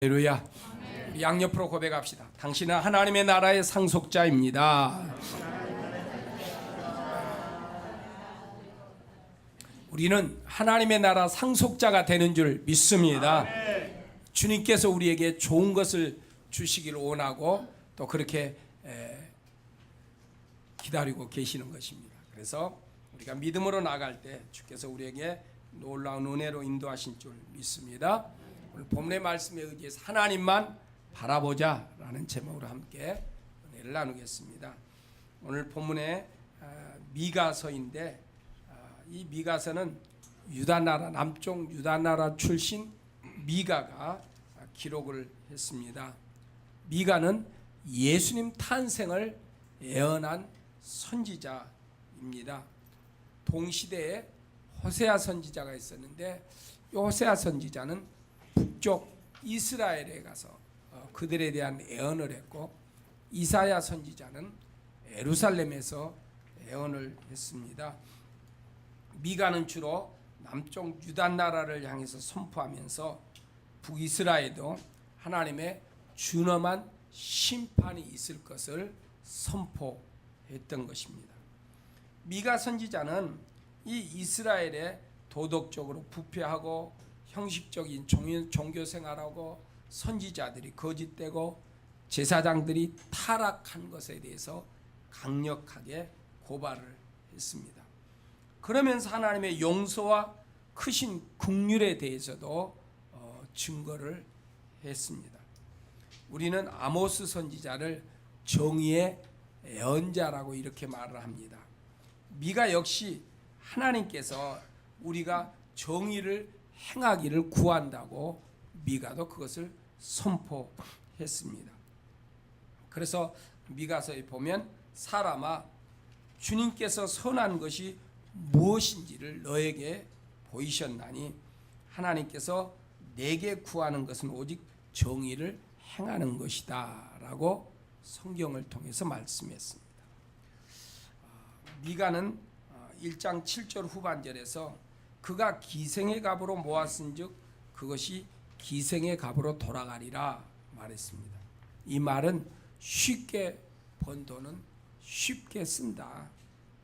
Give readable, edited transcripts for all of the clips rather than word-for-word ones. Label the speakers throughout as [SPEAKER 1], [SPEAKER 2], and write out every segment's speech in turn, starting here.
[SPEAKER 1] 할렐루야. 우리 양옆으로 고백합시다. 당신은 하나님의 나라의 상속자입니다. 우리는 하나님의 나라 상속자가 되는 줄 믿습니다. 주님께서 우리에게 좋은 것을 주시기를 원하고 또 그렇게 기다리고 계시는 것입니다. 그래서 우리가 믿음으로 나갈 때 주께서 우리에게 놀라운 은혜로 인도하신 줄 믿습니다. 오늘 본문의 말씀에 의지해서 하나님만 바라보자 라는 제목으로 함께 은혜를 나누겠습니다. 오늘 본문의 미가서인데 이 미가서는 유다나라 남쪽 유다나라 출신 미가가 기록을 했습니다. 미가는 예수님 탄생을 예언한 선지자입니다. 동시대에 호세아 선지자가 있었는데 이 호세아 선지자는 북쪽 이스라엘에 가서 그들에 대한 예언을 했고 이사야 선지자는 예루살렘에서 예언을 했습니다. 미가는 주로 남쪽 유다 나라를 향해서 선포하면서 북이스라엘도 하나님의 준엄한 심판이 있을 것을 선포했던 것입니다. 미가 선지자는 이 이스라엘에 도덕적으로 부패하고 형식적인 종교 생활하고 선지자들이 거짓되고 제사장들이 타락한 것에 대해서 강력하게 고발을 했습니다. 그러면서 하나님의 용서와 크신 긍휼에 대해서도 증거를 했습니다. 우리는 아모스 선지자를 정의의 예언자라고 이렇게 말을 합니다. 미가 역시 하나님께서 우리가 정의를 행하기를 구한다고 미가도 그것을 선포했습니다. 그래서 미가서에 보면 사람아 주님께서 선한 것이 무엇인지를 너에게 보이셨나니 하나님께서 내게 구하는 것은 오직 정의를 행하는 것이다 라고 성경을 통해서 말씀했습니다. 미가는 1장 7절 후반절에서 그가 기생의 값으로 모았은즉 그것이 기생의 값으로 돌아가리라 말했습니다. 이 말은 쉽게 번 돈은 쉽게 쓴다.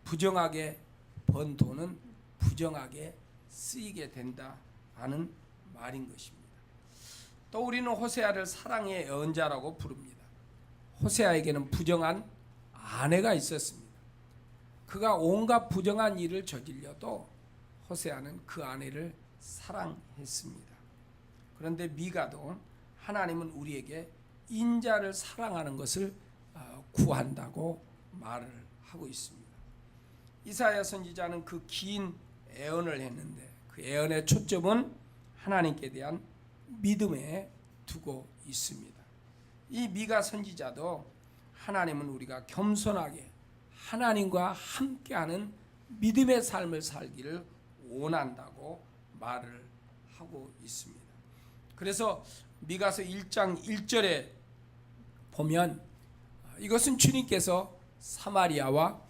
[SPEAKER 1] 부정하게 번 돈은 부정하게 쓰이게 된다 하는 말인 것입니다. 또 우리는 호세아를 사랑의 예언자라고 부릅니다. 호세아에게는 부정한 아내가 있었습니다. 그가 온갖 부정한 일을 저질려도 호세아는 그 아내를 사랑했습니다. 그런데 미가도 하나님은 우리에게 인자를 사랑하는 것을 구한다고 말을 하고 있습니다. 이사야 선지자는 그 긴 예언을 했는데 그 예언의 초점은 하나님께 대한 믿음에 두고 있습니다. 이 미가 선지자도 하나님은 우리가 겸손하게 하나님과 함께하는 믿음의 삶을 살기를 원한다고 말을 하고 있습니다. 그래서 미가서 1장 1절에 보면 이것은 주님께서 사마리아와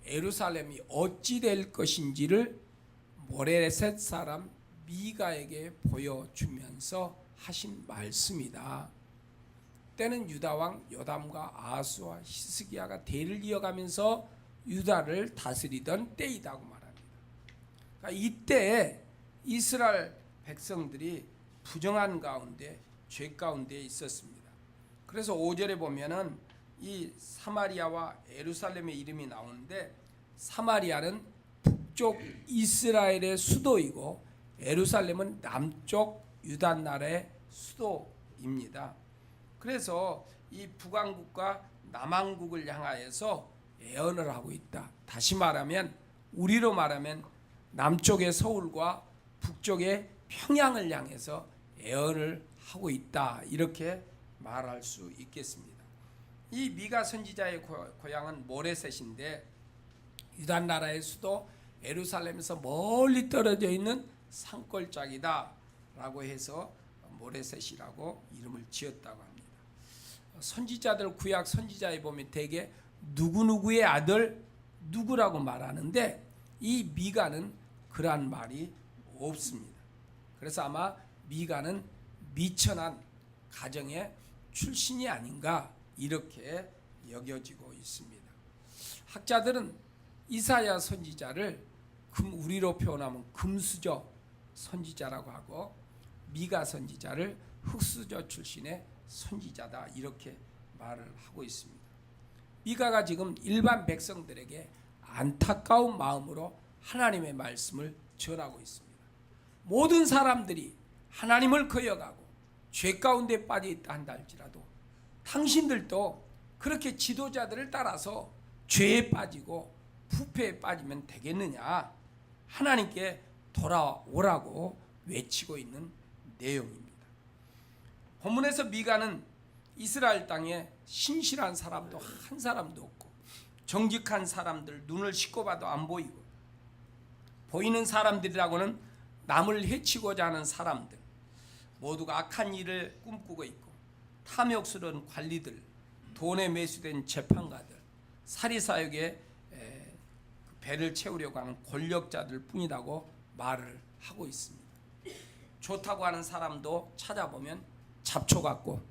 [SPEAKER 1] 예루살렘이 어찌 될 것인지를 모레셋 사람 미가에게 보여주면서 하신 말씀이다. 때는 유다왕 요담과 아하스와 히스기야가 대를 이어가면서 유다를 다스리던 때이다고 말합니다. 그러니까 이때 이스라엘 백성들이 부정한 가운데 죄 가운데 있었습니다. 그래서 5절에 보면은 이 사마리아와 예루살렘의 이름이 나오는데 사마리아는 북쪽 이스라엘의 수도이고 예루살렘은 남쪽 유다 나라의 수도입니다. 그래서 이 북왕국과 남왕국을 향하여서 예언을 하고 있다. 다시 말하면 우리로 말하면 남쪽의 서울과 북쪽의 평양을 향해서 예언을 하고 있다. 이렇게 말할 수 있겠습니다. 이 미가 선지자의 고향은 모레셋인데 유다 나라의 수도 예루살렘에서 멀리 떨어져 있는 산골짜기다 라고 해서 모레셋이라고 이름을 지었다고 합니다. 선지자들 구약 선지자에 보면 대개 누구누구의 아들 누구라고 말하는데 이 미가는 그러한 말이 없습니다. 그래서 아마 미가는 미천한 가정의 출신이 아닌가 이렇게 여겨지고 있습니다. 학자들은 이사야 선지자를 우리로 표현하면 금수저 선지자라고 하고 미가 선지자를 흙수저 출신의 선지자다 이렇게 말을 하고 있습니다. 미가가 지금 일반 백성들에게 안타까운 마음으로 하나님의 말씀을 전하고 있습니다. 모든 사람들이 하나님을 거역하고 죄 가운데 빠져 있다 한다 할지라도 당신들도 그렇게 지도자들을 따라서 죄에 빠지고 부패에 빠지면 되겠느냐, 하나님께 돌아오라고 외치고 있는 내용입니다. 본문에서 미가는 이스라엘 땅에 신실한 사람도 한 사람도 없고 정직한 사람들 눈을 씻고 봐도 안 보이고 보이는 사람들이라고는 남을 해치고자 하는 사람들, 모두가 악한 일을 꿈꾸고 있고 탐욕스러운 관리들, 돈에 매수된 재판가들, 사리사욕에 배를 채우려고 하는 권력자들 뿐이라고 말을 하고 있습니다. 좋다고 하는 사람도 찾아보면 잡초 같고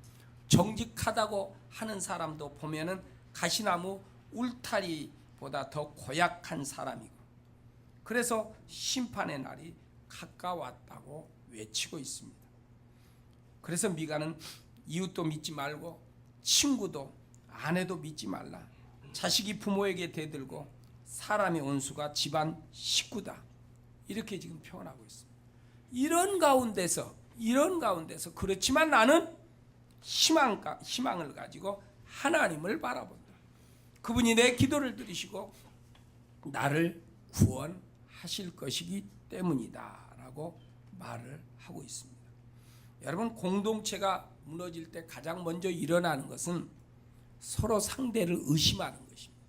[SPEAKER 1] 정직하다고 하는 사람도 보면은 가시나무 울타리보다 더 고약한 사람이고, 그래서 심판의 날이 가까웠다고 외치고 있습니다. 그래서 미가는 이웃도 믿지 말고 친구도 아내도 믿지 말라, 자식이 부모에게 대들고 사람의 원수가 집안 식구다, 이렇게 지금 표현하고 있습니다. 이런 가운데서 그렇지만 나는 희망을 가지고 하나님을 바라본다. 그분이 내 기도를 들으시고 나를 구원하실 것이기 때문이다 라고 말을 하고 있습니다. 여러분, 공동체가 무너질 때 가장 먼저 일어나는 것은 서로 상대를 의심하는 것입니다.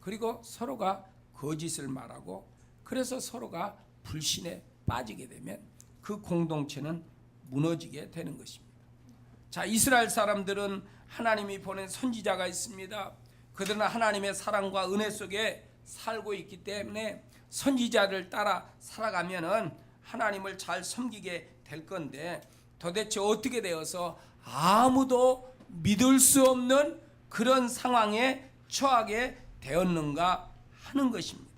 [SPEAKER 1] 그리고 서로가 거짓을 말하고 그래서 서로가 불신에 빠지게 되면 그 공동체는 무너지게 되는 것입니다. 자, 이스라엘 사람들은 하나님이 보낸 선지자가 있습니다. 그들은 하나님의 사랑과 은혜 속에 살고 있기 때문에 선지자를 따라 살아가면은 하나님을 잘 섬기게 될 건데, 도대체 어떻게 되어서 아무도 믿을 수 없는 그런 상황에 처하게 되었는가 하는 것입니다.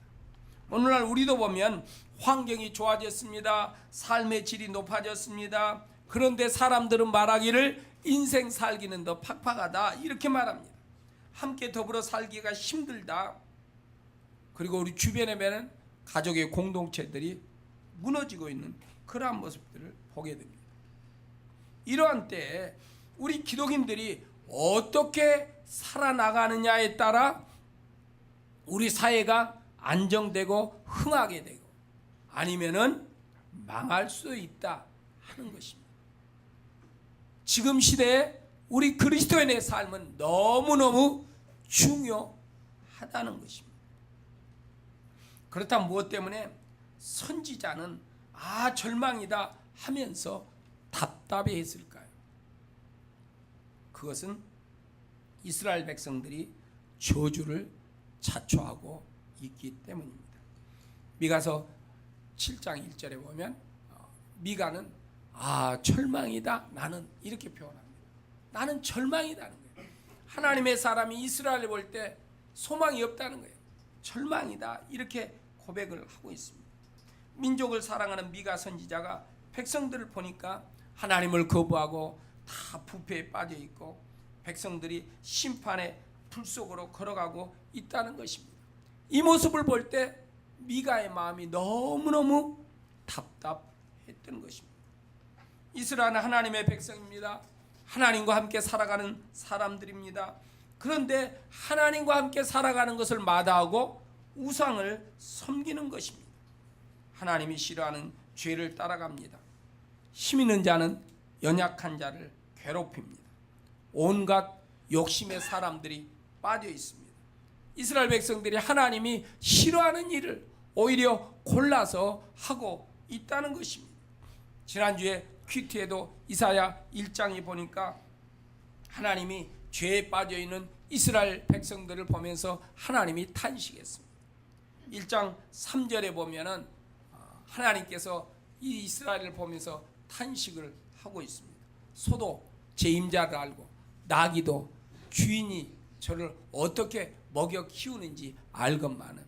[SPEAKER 1] 오늘날 우리도 보면 환경이 좋아졌습니다. 삶의 질이 높아졌습니다. 그런데 사람들은 말하기를 인생 살기는 더 팍팍하다 이렇게 말합니다. 함께 더불어 살기가 힘들다. 그리고 우리 주변에 보면 가족의 공동체들이 무너지고 있는 그러한 모습들을 보게 됩니다. 이러한 때에 우리 기독인들이 어떻게 살아나가느냐에 따라 우리 사회가 안정되고 흥하게 되고 아니면은 망할 수 있다 하는 것입니다. 지금 시대에 우리 그리스도인의 삶은 너무너무 중요하다는 것입니다. 그렇다면 무엇 때문에 선지자는 절망이다 하면서 답답해했을까요? 그것은 이스라엘 백성들이 저주를 자초하고 있기 때문입니다. 미가서 7장 1절에 보면 미가는 절망이다 나는 이렇게 표현합니다. 나는 절망이다는 거예요. 하나님의 사람이 이스라엘을 볼 때 소망이 없다는 거예요. 절망이다 이렇게 고백을 하고 있습니다. 민족을 사랑하는 미가 선지자가 백성들을 보니까 하나님을 거부하고 다 부패에 빠져 있고 백성들이 심판의 불 속으로 걸어가고 있다는 것입니다. 이 모습을 볼 때 미가의 마음이 너무너무 답답했던 것입니다. 이스라엘은 하나님의 백성입니다. 하나님과 함께 살아가는 사람들입니다. 그런데 하나님과 함께 살아가는 것을 마다하고 우상을 섬기는 것입니다. 하나님이 싫어하는 죄를 따라갑니다. 힘 있는 자는 연약한 자를 괴롭힙니다. 온갖 욕심의 사람들이 빠져 있습니다. 이스라엘 백성들이 하나님이 싫어하는 일을 오히려 골라서 하고 있다는 것입니다. 지난주에 퀴트에도 이사야 1장에 보니까 하나님이 죄에 빠져 있는 이스라엘 백성들을 보면서 하나님이 탄식했습니다. 1장 3절에 보면은 하나님께서 이 이스라엘을 보면서 탄식을 하고 있습니다. 소도 제 임자를 알고 나귀도 주인이 저를 어떻게 먹여 키우는지 알건만은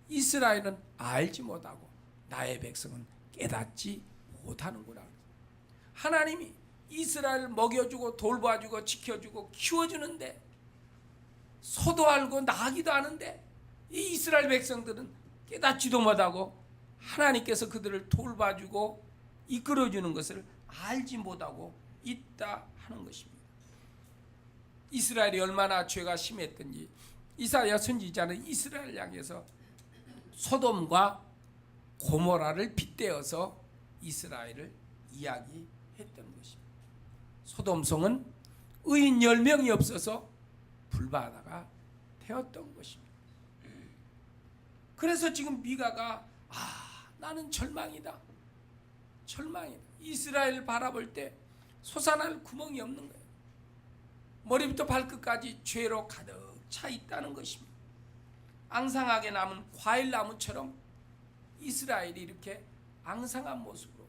[SPEAKER 1] 이스라엘은 알지 못하고 나의 백성은 깨닫지 못하는구나. 하나님이 이스라엘을 먹여주고 돌봐주고 지켜주고 키워주는데 소도 알고 나기도 아는데 이 이스라엘 백성들은 깨닫지도 못하고 하나님께서 그들을 돌봐주고 이끌어주는 것을 알지 못하고 있다 하는 것입니다. 이스라엘이 얼마나 죄가 심했던지 이사야 선지자는 이스라엘 향해서 소돔과 고모라를 빗대어서 이스라엘을 이야기했던 것입니다. 소돔성은 의인 10명이 없어서 불바다가 되었던 것입니다. 그래서 지금 미가가 나는 절망이다. 이스라엘을 바라볼 때 솟아날 구멍이 없는 거예요. 머리부터 발끝까지 죄로 가득 차 있다는 것입니다. 앙상하게 남은 과일나무처럼 이스라엘이 이렇게 앙상한 모습으로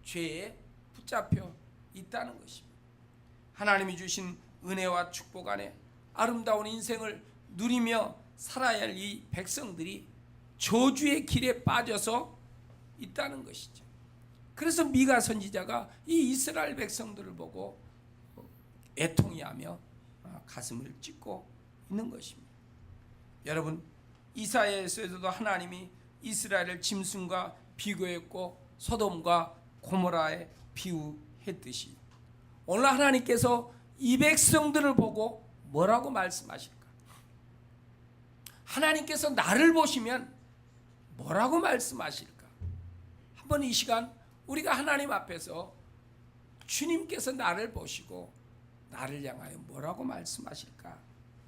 [SPEAKER 1] 죄에 붙잡혀 있다는 것입니다. 하나님이 주신 은혜와 축복 안에 아름다운 인생을 누리며 살아야 할 이 백성들이 저주의 길에 빠져서 있다는 것이죠. 그래서 미가 선지자가 이 이스라엘 백성들을 보고 애통해하며 가슴을 찢고 있는 것입니다. 여러분, 이사야에서도 하나님이 이스라엘을 짐승과 비교했고 소돔과 고모라에 비유했듯이 오늘 하나님께서 이 백성들을 보고 뭐라고 말씀하실까? 하나님께서 나를 보시면 뭐라고 말씀하실까? 한번 이 시간 우리가 하나님 앞에서 주님께서 나를 보시고 나를 향하여 뭐라고 말씀하실까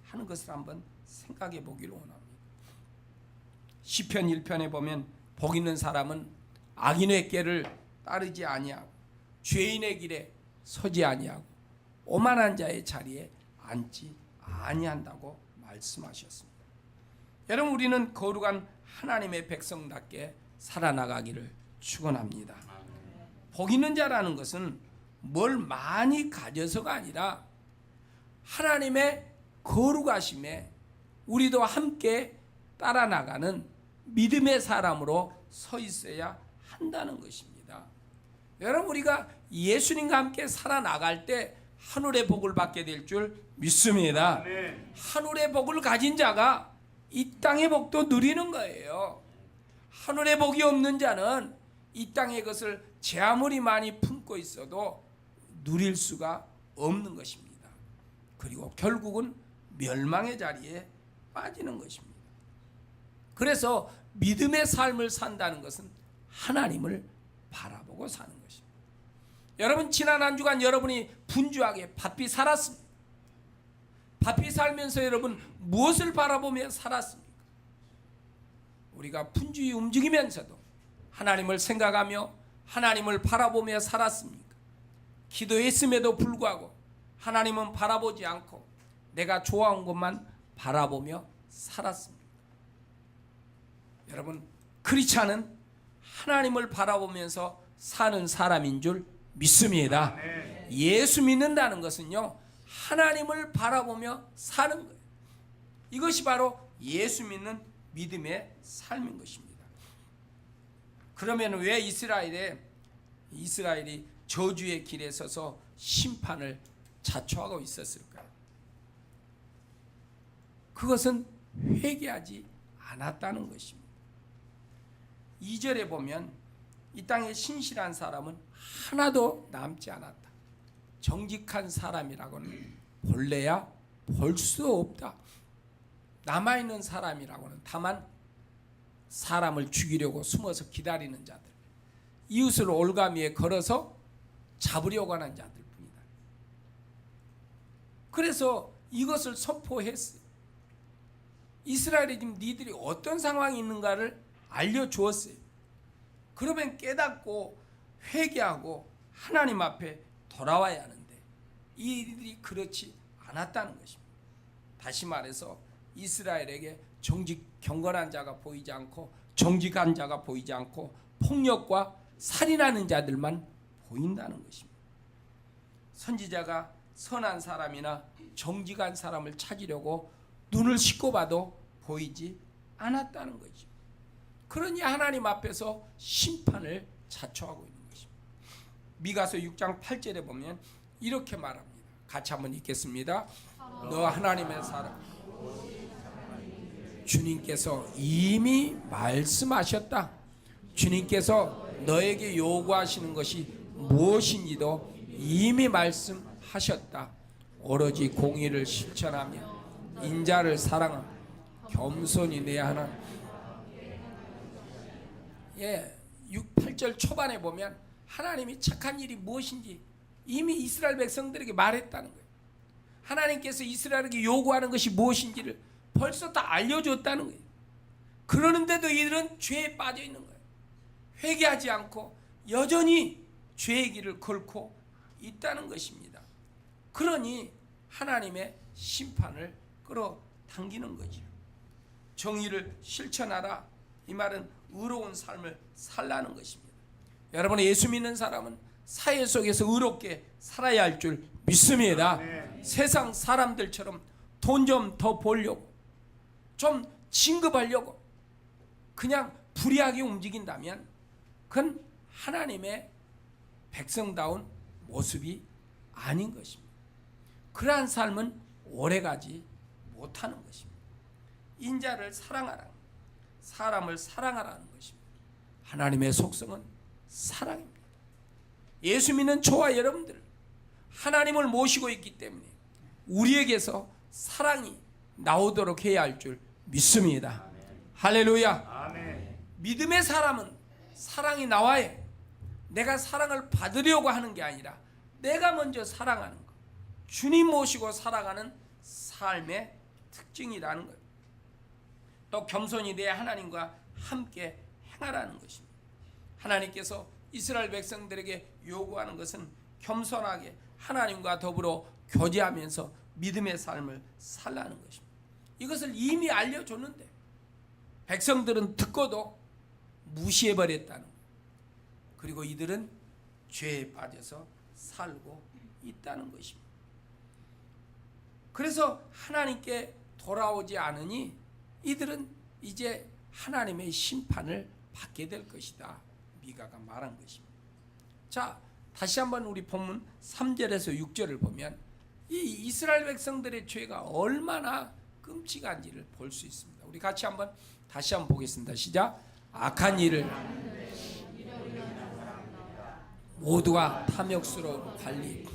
[SPEAKER 1] 하는 것을 한번 생각해 보기를 원합니다. 시편 1편에 보면 복 있는 사람은 악인의 꾀를 따르지 아니하고 죄인의 길에 서지 아니하고 오만한 자의 자리에 앉지 아니한다고 말씀하셨습니다. 여러분, 우리는 거룩한 하나님의 백성답게 살아나가기를 축원합니다. 복 있는 자라는 것은 뭘 많이 가져서가 아니라 하나님의 거룩하심에 우리도 함께 따라 나가는 믿음의 사람으로 서 있어야 한다는 것입니다. 여러분, 우리가 예수님과 함께 살아나갈 때 하늘의 복을 받게 될 줄 믿습니다. 하늘의 복을 가진 자가 이 땅의 복도 누리는 거예요. 하늘의 복이 없는 자는 이 땅의 것을 제 아무리 많이 품고 있어도 누릴 수가 없는 것입니다. 그리고 결국은 멸망의 자리에 빠지는 것입니다. 그래서 믿음의 삶을 산다는 것은 하나님을 바라보고 사는 것입니다. 여러분, 지난 한 주간 여러분이 분주하게 바삐 살았습니다. 바삐 살면서 여러분 무엇을 바라보며 살았습니까? 우리가 분주히 움직이면서도 하나님을 생각하며 하나님을 바라보며 살았습니까? 기도했음에도 불구하고 하나님은 바라보지 않고 내가 좋아한 것만 바라보며 살았습니다. 여러분, 크리스찬은 하나님을 바라보면서 사는 사람인 줄 믿습니다. 예수 믿는다는 것은요, 하나님을 바라보며 사는 거예요. 이것이 바로 예수 믿는 믿음의 삶인 것입니다. 그러면 왜 이스라엘이 저주의 길에 서서 심판을 자초하고 있었을까요? 그것은 회개하지 않았다는 것입니다. 2절에 보면 이 땅에 신실한 사람은 하나도 남지 않았다. 정직한 사람이라고는 본래야 볼 수 없다. 남아있는 사람이라고는 다만 사람을 죽이려고 숨어서 기다리는 자들, 이웃을 올가미에 걸어서 잡으려고 하는 자들 뿐이다. 그래서 이것을 선포했어요. 이스라엘이 지금 니들이 어떤 상황이 있는가를 알려주었어요. 그러면 깨닫고 회개하고 하나님 앞에 돌아와야 하는데 이들이 그렇지 않았다는 것입니다. 다시 말해서 이스라엘에게 경건한 자가 보이지 않고 정직한 자가 보이지 않고 폭력과 살인하는 자들만 보인다는 것입니다. 선지자가 선한 사람이나 정직한 사람을 찾으려고 눈을 씻고 봐도 보이지 않았다는 거죠. 그러니 하나님 앞에서 심판을 자초하고 있는 것입니다. 미가서 6장 8절에 보면 이렇게 말합니다. 같이 한번 읽겠습니다. 너 하나님의 사람 주님께서 이미 말씀하셨다. 주님께서 너에게 요구하시는 것이 무엇인지도 이미 말씀하셨다. 오로지 공의를 실천하며 인자를 사랑하며 겸손히 내야 하는 8절 초반에 보면 하나님이 착한 일이 무엇인지 이미 이스라엘 백성들에게 말했다는 거예요. 하나님께서 이스라엘에게 요구하는 것이 무엇인지를 벌써 다 알려줬다는 거예요. 그러는데도 이들은 죄에 빠져 있는 거예요. 회개하지 않고 여전히 죄의 길을 걸고 있다는 것입니다. 그러니 하나님의 심판을 끌어당기는 거죠. 정의를 실천하라. 이 말은 의로운 삶을 살라는 것입니다. 여러분, 예수 믿는 사람은 사회 속에서 의롭게 살아야 할 줄 믿습니다. 세상 사람들처럼 돈 좀 더 벌려고, 좀 진급하려고 그냥 불의하게 움직인다면 그건 하나님의 백성다운 모습이 아닌 것입니다. 그러한 삶은 오래가지 못하는 것입니다. 인자를 사랑하라, 사람을 사랑하라는 것입니다. 하나님의 속성은 사랑입니다. 예수 믿는 저와 여러분들, 하나님을 모시고 있기 때문에 우리에게서 사랑이 나오도록 해야 할 줄 믿습니다. 할렐루야. 믿음의 사람은 사랑이 나와야 내가 사랑을 받으려고 하는 게 아니라 내가 먼저 사랑하는 것, 주님 모시고 살아가는 삶의 특징이라는 것. 또 겸손히 내 하나님과 함께 행하라는 것입니다. 하나님께서 이스라엘 백성들에게 요구하는 것은 겸손하게 하나님과 더불어 교제하면서 믿음의 삶을 살라는 것입니다. 이것을 이미 알려줬는데 백성들은 듣고도 무시해버렸다는 거예요. 그리고 이들은 죄에 빠져서 살고 있다는 것입니다. 그래서 하나님께 돌아오지 않으니 이들은 이제 하나님의 심판을 받게 될 것이다. 미가가 말한 것입니다. 자, 다시 한번 우리 본문 3절에서 6절을 보면 이 이스라엘 백성들의 죄가 얼마나 끔찍한지를 볼 수 있습니다. 우리 같이 한번 다시 한번 보겠습니다. 시작. 악한 일을 모두가 탐욕스러운 관리,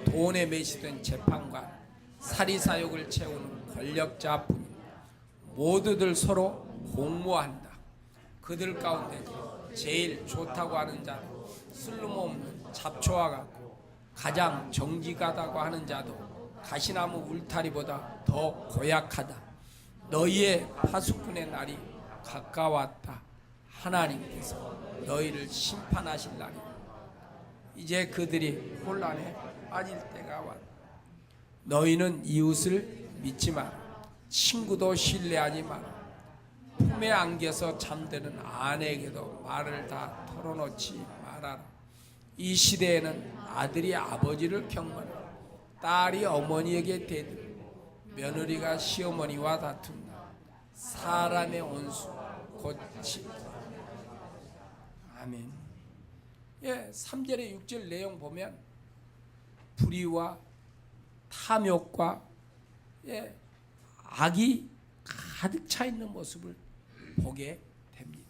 [SPEAKER 1] 돈에 매시된 재판관, 사리사욕을 채우는 권력자뿐 모두들 서로 공모한다. 그들 가운데 제일 좋다고 하는 자는 쓸모없는 잡초와 같고 가장 정직하다고 하는 자도 가시나무 울타리보다 더 고약하다. 너희의 파수꾼의 날이 가까웠다. 하나님께서 너희를 심판하실 날이 이제 그들이 혼란에 빠질 때가 왔다. 너희는 이웃을 믿지 마라. 친구도 신뢰하지 마라. 품에 안겨서 잠드는 아내에게도 말을 다 털어놓지 말아라. 이 시대에는 아들이 아버지를 경건하고 딸이 어머니에게 대들고 며느리가 시어머니와 다툰다. 사람의 온수 곧지. 아멘. 3절에 6절 내용 보면 불의와 탐욕과 악이 가득 차 있는 모습을 보게 됩니다.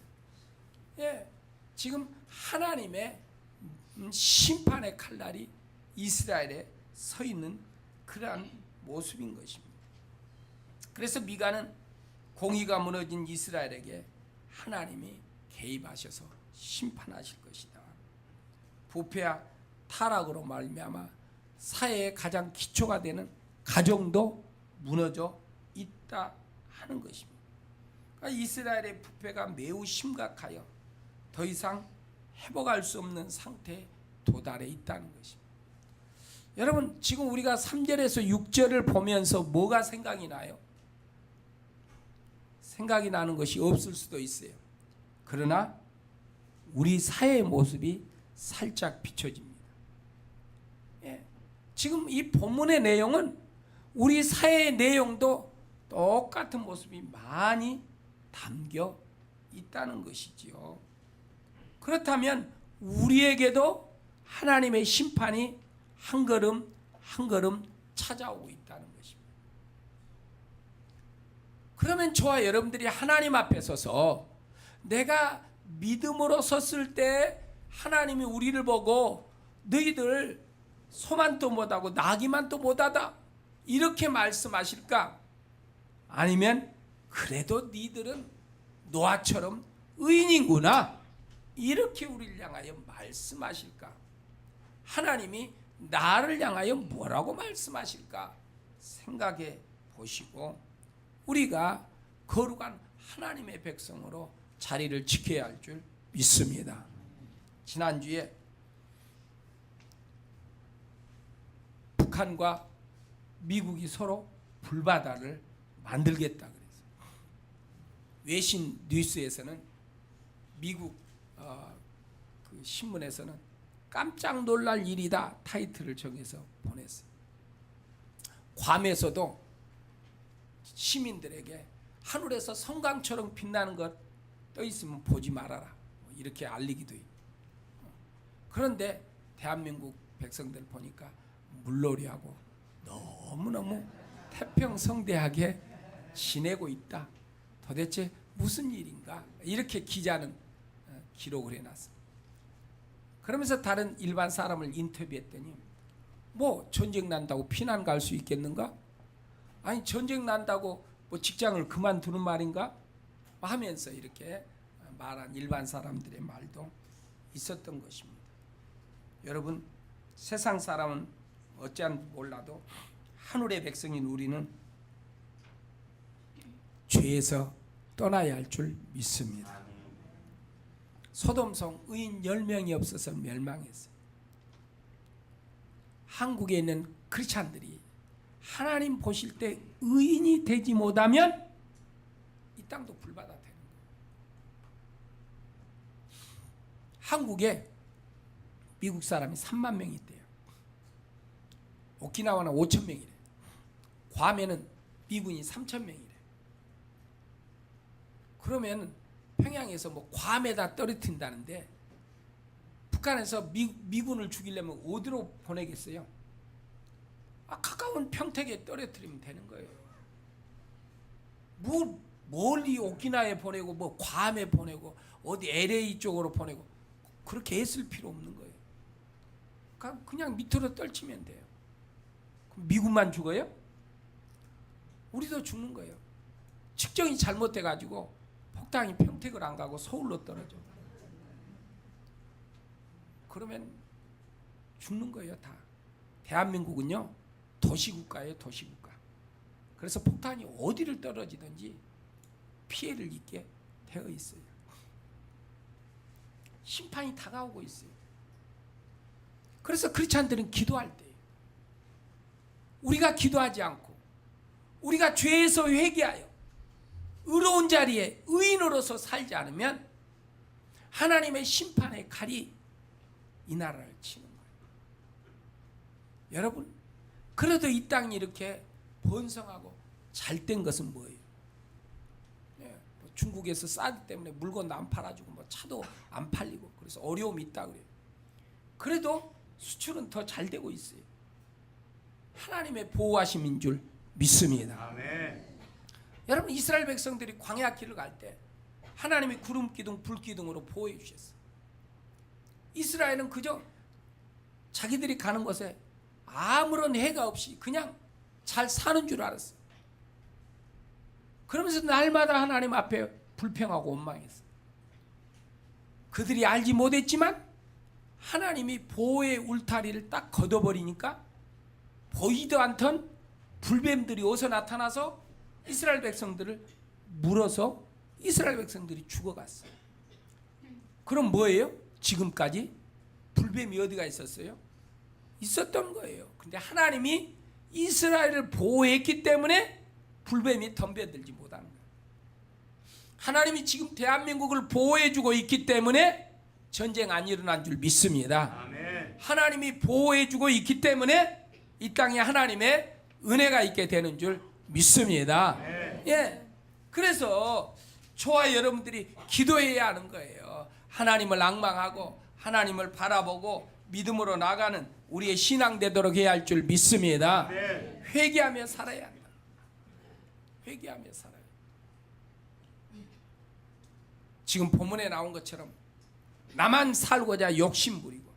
[SPEAKER 1] 지금 하나님의 심판의 칼날이 이스라엘에 서 있는 그러한 모습인 것입니다. 그래서 미가는 공의가 무너진 이스라엘에게 하나님이 개입하셔서 심판하실 것이다. 부패와 타락으로 말미암아 사회의 가장 기초가 되는 가정도 무너져 있다 하는 것입니다. 그러니까 이스라엘의 부패가 매우 심각하여 더 이상 회복할 수 없는 상태에 도달해 있다는 것입니다. 여러분, 지금 우리가 3절에서 6절을 보면서 뭐가 생각이 나요? 생각이 나는 것이 없을 수도 있어요. 그러나 우리 사회의 모습이 살짝 비춰집니다. 지금 이 본문의 내용은 우리 사회의 내용도 똑같은 모습이 많이 담겨 있다는 것이지요. 그렇다면 우리에게도 하나님의 심판이 한 걸음 한 걸음 찾아오고 있다는 것입니다. 그러면 저와 여러분들이 하나님 앞에 서서 내가 믿음으로 섰을 때 하나님이 우리를 보고 너희들 소만도 못하고 나기만도 못하다 이렇게 말씀하실까? 아니면 그래도 너희들은 노아처럼 의인이구나 이렇게 우리를 향하여 말씀하실까? 하나님이 나를 향하여 뭐라고 말씀하실까? 생각해 보시고 우리가 거룩한 하나님의 백성으로 자리를 지켜야 할 줄 믿습니다. 지난주에 북한과 미국이 서로 불바다를 만들겠다 그래서 외신 뉴스에서는 미국 그 신문에서는 깜짝 놀랄 일이다 타이틀을 정해서 보냈어요. 괌에서도 시민들에게 하늘에서 성광처럼 빛나는 것 떠 있으면 보지 말아라 이렇게 알리기도 해요. 그런데 대한민국 백성들 보니까 물놀이하고 너무너무 태평성대하게 지내고 있다. 도대체 무슨 일인가? 이렇게 기자는 기록을 해놨습니다. 그러면서 다른 일반 사람을 인터뷰했더니 뭐 전쟁 난다고 피난 갈 수 있겠는가? 아니 전쟁 난다고 뭐 직장을 그만두는 말인가? 하면서 이렇게 말한 일반 사람들의 말도 있었던 것입니다. 여러분 세상 사람은 어찌한지 몰라도 하늘의 백성인 우리는 죄에서 떠나야 할 줄 믿습니다. 소돔성 의인 10명이 없어서 멸망했어요. 한국에 있는 크리스찬들이 하나님 보실 때 의인이 되지 못하면 이 땅도 불바다 되는 거예요. 한국에 미국 사람이 3만 명이 있대요. 오키나와는 5천 명이래. 괌에는 미군이 3천 명이래. 그러면 평양에서 뭐 괌에다 떨어뜨린다는데 북한에서 미군을 죽이려면 어디로 보내겠어요? 가까운 평택에 떨어뜨리면 되는 거예요. 뭐 멀리 오키나와에 보내고 뭐 괌에 보내고 어디 LA 쪽으로 보내고 그렇게 애쓸 필요 없는 거예요. 그냥 밑으로 떨치면 돼요. 그럼 미국만 죽어요? 우리도 죽는 거예요. 측정이 잘못돼 가지고 폭탄이 평택을 안 가고 서울로 떨어져. 그러면 죽는 거예요, 다. 대한민국은요 도시국가예요, 도시국가. 그래서 폭탄이 어디를 떨어지든지 피해를 입게 되어 있어요. 심판이 다가오고 있어요. 그래서 크리스찬들은 기도할 때 우리가 기도하지 않고 우리가 죄에서 회개하여 의로운 자리에 의인으로서 살지 않으면 하나님의 심판의 칼이 이 나라를 치는 거예요. 여러분 그래도 이 땅이 이렇게 번성하고 잘된 것은 뭐예요? 중국에서 사드 때문에 물건도 안 팔아주고 뭐 차도 안 팔리고 그래서 어려움이 있다 그래요. 그래도 수출은 더 잘 되고 있어요. 하나님의 보호하심인 줄 믿습니다. 아멘. 여러분 이스라엘 백성들이 광야 길을 갈 때 하나님이 구름 기둥 불 기둥으로 보호해 주셨어요. 이스라엘은 그저 자기들이 가는 곳에 아무런 해가 없이 그냥 잘 사는 줄 알았어요. 그러면서 날마다 하나님 앞에 불평하고 원망했어요. 그들이 알지 못했지만 하나님이 보호의 울타리를 딱 걷어버리니까 보이도 않던 불뱀들이 어서 나타나서 이스라엘 백성들을 물어서 이스라엘 백성들이 죽어갔어요. 그럼 뭐예요? 지금까지 불뱀이 어디가 있었어요? 있었던 거예요. 근데 하나님이 이스라엘을 보호했기 때문에 불뱀이 덤벼들지 못하는 거예요. 하나님이 지금 대한민국을 보호해주고 있기 때문에 전쟁 안 일어난 줄 믿습니다. 아멘. 하나님이 보호해주고 있기 때문에 이 땅에 하나님의 은혜가 있게 되는 줄 믿습니다. 예. 그래서 저와 여러분들이 기도해야 하는 거예요. 하나님을 앙망하고 하나님을 바라보고 믿음으로 나가는 우리의 신앙 되도록 해야 할 줄 믿습니다. 회개하며 살아야 한다. 회개하며 살아야. 지금 본문에 나온 것처럼 나만 살고자 욕심 부리고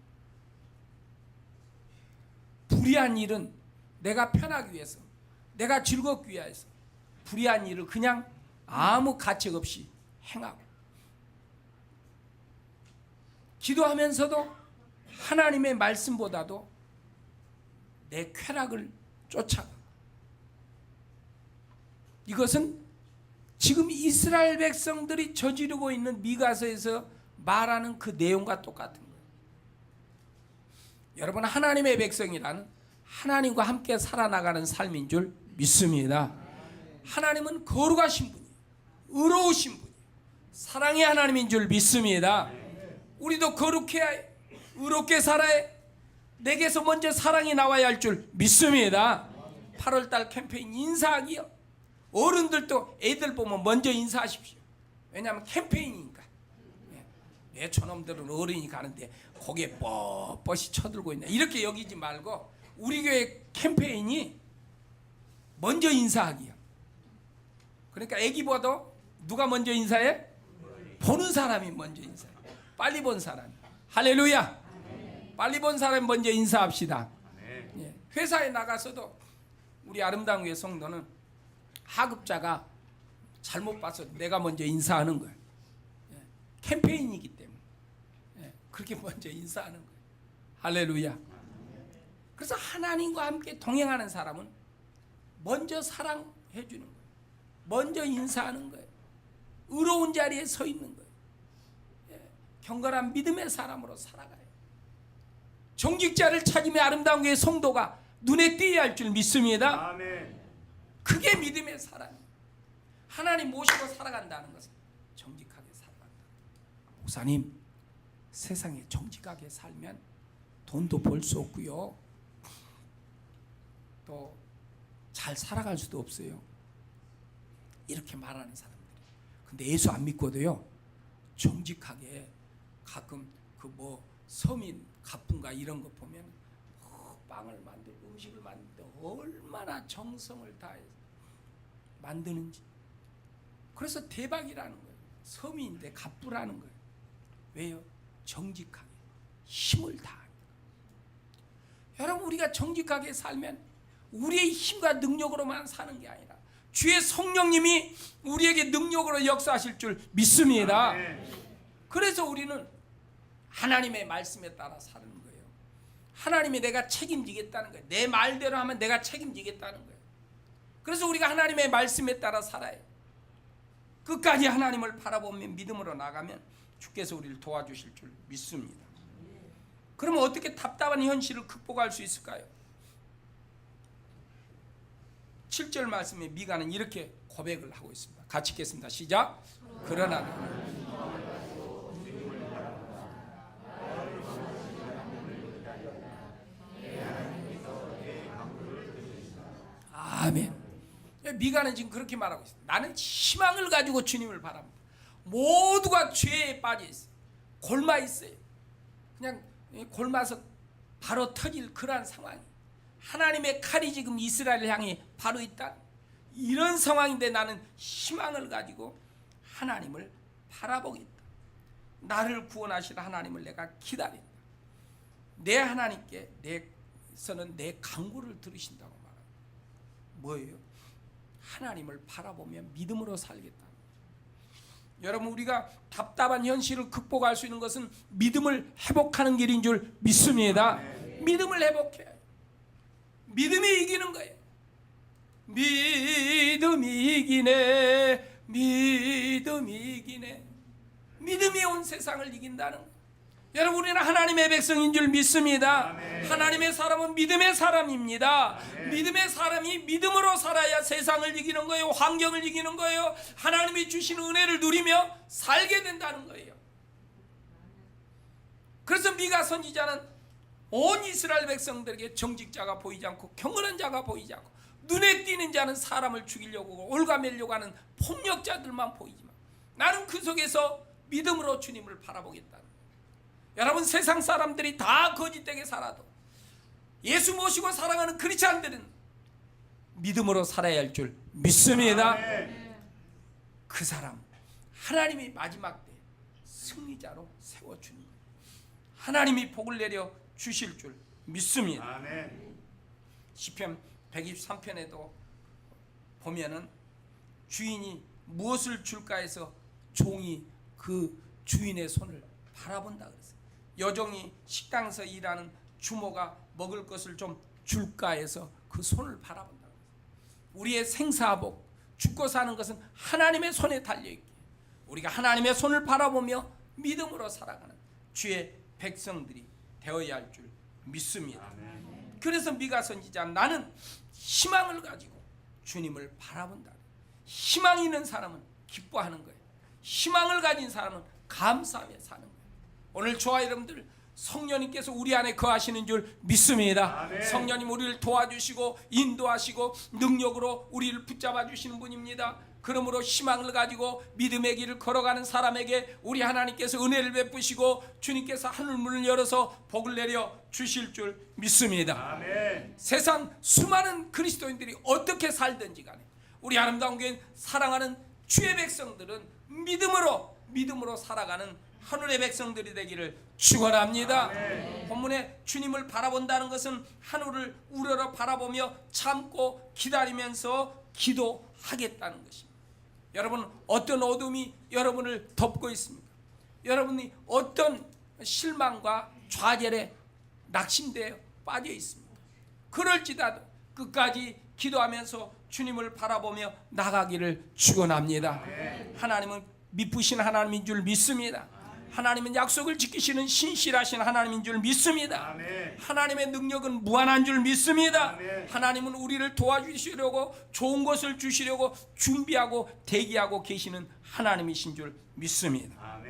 [SPEAKER 1] 불의한 일은 내가 편하기 위해서, 내가 즐겁기 위해서 불의한 일을 그냥 아무 가책 없이 행하고, 기도하면서도 하나님의 말씀보다도 내 쾌락을 쫓아가. 이것은 지금 이스라엘 백성들이 저지르고 있는 미가서에서 말하는 그 내용과 똑같은 거예요. 여러분, 하나님의 백성이란 하나님과 함께 살아나가는 삶인 줄 믿습니다. 하나님은 거룩하신 분이에요. 의로우신 분이에요. 사랑의 하나님인 줄 믿습니다. 우리도 거룩해야 해. 의롭게 살아야 해. 내게서 먼저 사랑이 나와야 할 줄 믿습니다. 8월달 캠페인 인사하기요. 어른들도 애들 보면 먼저 인사하십시오. 왜냐하면 캠페인이니까. 내 저놈들은 어른이 가는데 고개 뻣뻣이 쳐들고 있네, 이렇게 여기지 말고 우리 교회 캠페인이 먼저 인사하기요. 그러니까 애기보다 누가 먼저 인사해? 보는 사람이 먼저 인사해. 빨리 본 사람. 할렐루야. 빨리 본 사람이 먼저 인사합시다. 회사에 나가서도 우리 아름다운 교회 성도는 하급자가 잘못 봐서 내가 먼저 인사하는 거예요. 캠페인이기 때문에 그렇게 먼저 인사하는 거예요. 할렐루야. 그래서 하나님과 함께 동행하는 사람은 먼저 사랑해 주는 거예요. 먼저 인사하는 거예요. 의로운 자리에 서 있는 거예요. 경건한 믿음의 사람으로 살아가요. 정직자를 찾으며 아름다운 교회 성도가 눈에 띄어야 할 줄 믿습니다.
[SPEAKER 2] 아멘.
[SPEAKER 1] 그게 믿음의 사람이에요. 하나님 모시고 살아간다는 것은 정직하게 살아간다. 목사님, 세상에 정직하게 살면 돈도 벌 수 없고요, 또 잘 살아갈 수도 없어요, 이렇게 말하는 사람들이. 근데 예수 안 믿고도요, 정직하게 가끔 그 뭐 서민 가품가 이런 거 보면 빵을 만들고 음식을 만드는데 얼마나 정성을 다해서 만드는지. 그래서 대박이라는 거예요. 서민인데 갑부라는 거예요. 왜요? 정직하게 힘을 다하니까. 여러분, 우리가 정직하게 살면 우리의 힘과 능력으로만 사는 게 아니라 주의 성령님이 우리에게 능력으로 역사하실 줄 믿습니다. 그래서 우리는 하나님의 말씀에 따라 사는 거예요. 하나님이 내가 책임지겠다는 거예요. 내 말대로 하면 내가 책임지겠다는 거예요. 그래서 우리가 하나님의 말씀에 따라 살아요. 끝까지 하나님을 바라보며 믿음으로 나가면 주께서 우리를 도와주실 줄 믿습니다. 그러면 어떻게 답답한 현실을 극복할 수 있을까요? 7절 말씀에 미가는 이렇게 고백을 하고 있습니다. 같이 읽겠습니다. 시작. 그러나 아멘. 미가는 지금 그렇게 말하고 있어요. 나는 희망을 가지고 주님을 바랍니다. 모두가 죄에 빠져 있어요. 골마 있어요. 그냥 골마서 바로 터질 그러한 상황이. 하나님의 칼이 지금 이스라엘을 향해 바로 있다. 이런 상황인데 나는 희망을 가지고 하나님을 바라보겠다. 나를 구원하실 하나님을 내가 기다린다. 내 하나님께 내서는 내 간구를 들으신다고 말합니다. 뭐예요? 하나님을 바라보며 믿음으로 살겠다. 여러분, 우리가 답답한 현실을 극복할 수 있는 것은 믿음을 회복하는 길인 줄 믿습니다. 믿음을 회복해야 해요. 믿음이 이기는 거예요. 믿음이 이기네. 믿음이 이기네. 믿음이 온 세상을 이긴다는 거예요. 여러분, 우리는 하나님의 백성인 줄 믿습니다.
[SPEAKER 2] 아멘.
[SPEAKER 1] 하나님의 사람은 믿음의 사람입니다.
[SPEAKER 2] 아멘.
[SPEAKER 1] 믿음의 사람이 믿음으로 살아야 세상을 이기는 거예요. 환경을 이기는 거예요. 하나님이 주시는 은혜를 누리며 살게 된다는 거예요. 그래서 미가 선지자는 온 이스라엘 백성들에게 정직자가 보이지 않고 경건한 자가 보이지 않고 눈에 띄는 자는 사람을 죽이려고 올가매려고 하는 폭력자들만 보이지만 나는 그 속에서 믿음으로 주님을 바라보겠다는 거예요. 여러분, 세상 사람들이 다 거짓되게 살아도 예수 모시고 살아가는 크리스찬들은 믿음으로 살아야 할 줄 믿습니다. 그 사람 하나님이 마지막 때 승리자로 세워주는 거예요. 하나님이 복을 내려 주실 줄 믿습니다. 시편 123편에도 보면은 주인이 무엇을 줄까 해서 종이 그 주인의 손을 바라본다 그랬어요. 여종이 식당에서 일하는 주모가 먹을 것을 좀 줄까 해서 그 손을 바라본다 그랬어요. 우리의 생사복, 죽고 사는 것은 하나님의 손에 달려있기에 우리가 하나님의 손을 바라보며 믿음으로 살아가는 주의 백성들이 되어야 할 줄 믿습니다. 그래서 미가 선지자, 나는 희망을 가지고 주님을 바라본다. 희망이 있는 사람은 기뻐하는 거예요. 희망을 가진 사람은 감사하며 사는 거예요. 오늘 저와 여러분들 성령님께서 우리 안에 거하시는 줄 믿습니다. 성령님 우리를 도와주시고 인도하시고 능력으로 우리를 붙잡아 주시는 분입니다. 그러므로 희망을 가지고 믿음의 길을 걸어가는 사람에게 우리 하나님께서 은혜를 베푸시고 주님께서 하늘문을 열어서 복을 내려 주실 줄 믿습니다. 세상 수많은 그리스도인들이 어떻게 살든지 간에 우리 아름다운 교회 사랑하는 주의 백성들은 믿음으로 살아가는 하늘의 백성들이 되기를 축원합니다. 본문에 주님을 바라본다는 것은 하늘을 우러러 바라보며 참고 기다리면서 기도하겠다는 것입니다. 여러분, 어떤 어둠이 여러분을 덮고 있습니까? 여러분이 어떤 실망과 좌절에 낙심되어 빠져 있습니까? 그럴지라도 끝까지 기도하면서 주님을 바라보며 나가기를 축원합니다. 하나님은 미쁘신 하나님인 줄 믿습니다. 하나님은 약속을 지키시는 신실하신 하나님인 줄 믿습니다. 하나님의 능력은 무한한 줄 믿습니다. 하나님은 우리를 도와주시려고 좋은 것을 주시려고 준비하고 대기하고 계시는 하나님이신 줄 믿습니다.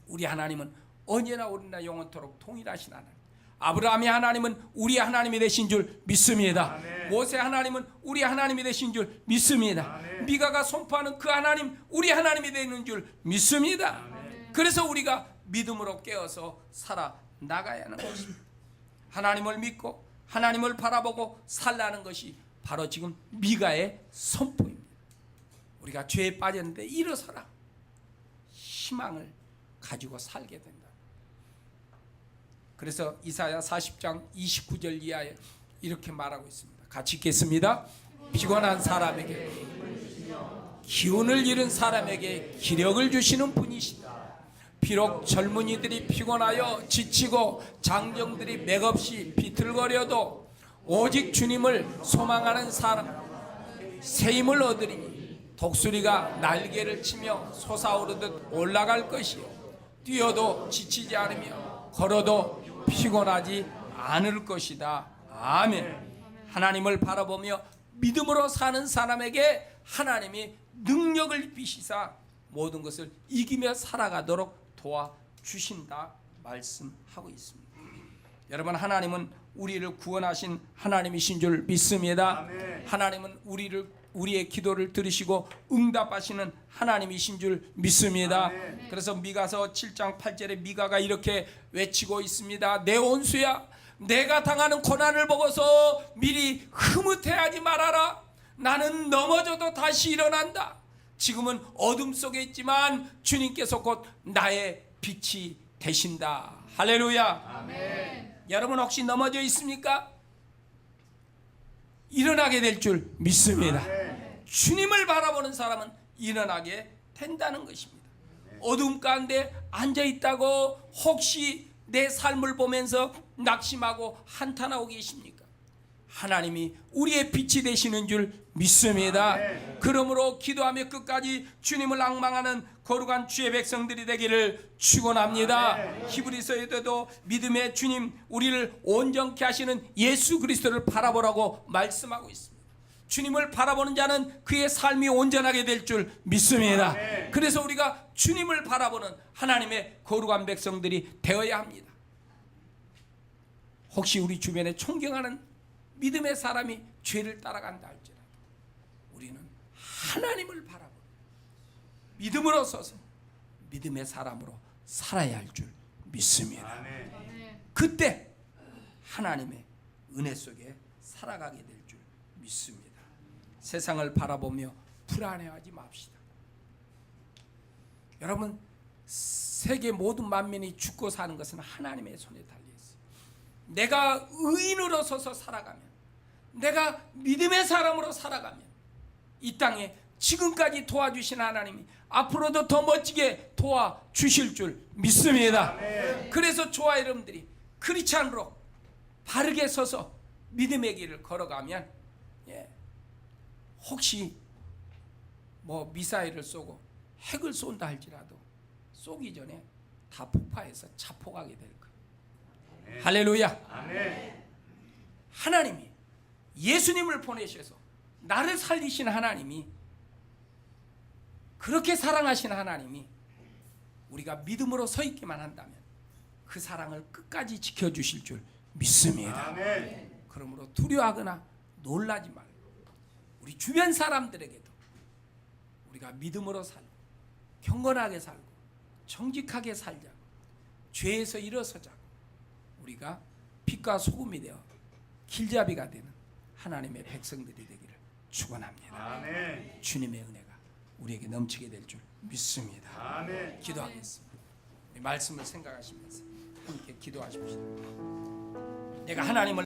[SPEAKER 1] 우리 하나님은 언제나 우리나 영원토록 동일하신 하나님. 아브라함의 하나님은 우리 하나님이 되신 줄 믿습니다. 모세 하나님은 우리 하나님이 되신 줄 믿습니다. 미가가 선포하는 그 하나님, 우리 하나님이 되는 줄 믿습니다. 그래서 우리가 믿음으로 깨어서 살아나가야 하는 것입니다. 하나님을 믿고 하나님을 바라보고 살라는 것이 바로 지금 미가의 선포입니다. 우리가 죄에 빠졌는데 일어서라. 희망을 가지고 살게 된다. 그래서 이사야 40장 29절 이하에 이렇게 말하고 있습니다. 같이 읽겠습니다. 피곤한 사람에게 기운을 잃은 사람에게 기력을 주시는 분이시다. 비록 젊은이들이 피곤하여 지치고 장정들이 맥없이 비틀거려도 오직 주님을 소망하는 사람 새 힘을 얻으리니 독수리가 날개를 치며 솟아오르듯 올라갈 것이요 뛰어도 지치지 않으며 걸어도 피곤하지 않을 것이다. 아멘. 하나님을 바라보며 믿음으로 사는 사람에게 하나님이 능력을 비시사 모든 것을 이기며 살아가도록 도와주신다 말씀하고 있습니다. 여러분, 하나님은 우리를 구원하신 하나님이신 줄 믿습니다. 하나님은 우리의 기도를 들으시고 응답하시는 하나님이신 줄 믿습니다. 그래서 미가서 7장 8절에 미가가 이렇게 외치고 있습니다. 내 원수야, 내가 당하는 고난을 보고서 미리 흐뭇해하지 말아라. 나는 넘어져도 다시 일어난다. 지금은 어둠 속에 있지만 주님께서 곧 나의 빛이 되신다. 할렐루야. 아멘. 여러분 혹시 넘어져 있습니까? 일어나게 될 줄 믿습니다. 아멘. 주님을 바라보는 사람은 일어나게 된다는 것입니다. 어둠 가운데 앉아 있다고 혹시 내 삶을 보면서 낙심하고 한탄하고 계십니까? 하나님이 우리의 빛이 되시는 줄 믿습니다. 아멘. 그러므로 기도하며 끝까지 주님을 앙망하는 거룩한 주의 백성들이 되기를 축원합니다. 아멘. 히브리서에도 믿음의 주님, 우리를 온전케 하시는 예수 그리스도를 바라보라고 말씀하고 있습니다. 주님을 바라보는 자는 그의 삶이 온전하게 될 줄 믿습니다. 아멘. 그래서 우리가 주님을 바라보는 하나님의 거룩한 백성들이 되어야 합니다. 혹시 우리 주변에 존경하는 믿음의 사람이 죄를 따라간다 할지라도 우리는 하나님을 바라보고 믿음으로 서서 믿음의 사람으로 살아야 할 줄 믿습니다. 그때 하나님의 은혜 속에 살아가게 될 줄 믿습니다. 세상을 바라보며 불안해하지 맙시다. 여러분, 세계 모든 만민이 죽고 사는 것은 하나님의 손에 달려 있어요. 내가 의인으로 서서 살아가면, 내가 믿음의 사람으로 살아가면 이 땅에 지금까지 도와주신 하나님이 앞으로도 더 멋지게 도와주실 줄 믿습니다. 그래서 저와 여러분들이 크리스찬으로 바르게 서서 믿음의 길을 걸어가면 혹시 뭐 미사일을 쏘고 핵을 쏜다 할지라도 쏘기 전에 다 폭파해서 자폭하게 될 거예요. 할렐루야.
[SPEAKER 2] 아멘.
[SPEAKER 1] 하나님이 예수님을 보내셔서 나를 살리신 하나님이, 그렇게 사랑하신 하나님이 우리가 믿음으로 서 있기만 한다면 그 사랑을 끝까지 지켜주실 줄 믿습니다.
[SPEAKER 2] 아멘.
[SPEAKER 1] 그러므로 두려워하거나 놀라지 말고 우리 주변 사람들에게도 우리가 믿음으로 살고 경건하게 살고 정직하게 살자고, 죄에서 일어서자고, 우리가 빛과 소금이 되어 길잡이가 되는 하나님의 백성들이 되기를 축원합니다.
[SPEAKER 2] 아멘.
[SPEAKER 1] 주님의 은혜가 우리에게 넘치게 될 줄 믿습니다.
[SPEAKER 2] 아멘.
[SPEAKER 1] 기도하겠습니다. 이 말씀을 생각하시면서 함께 기도하십시다. 내가 하나님을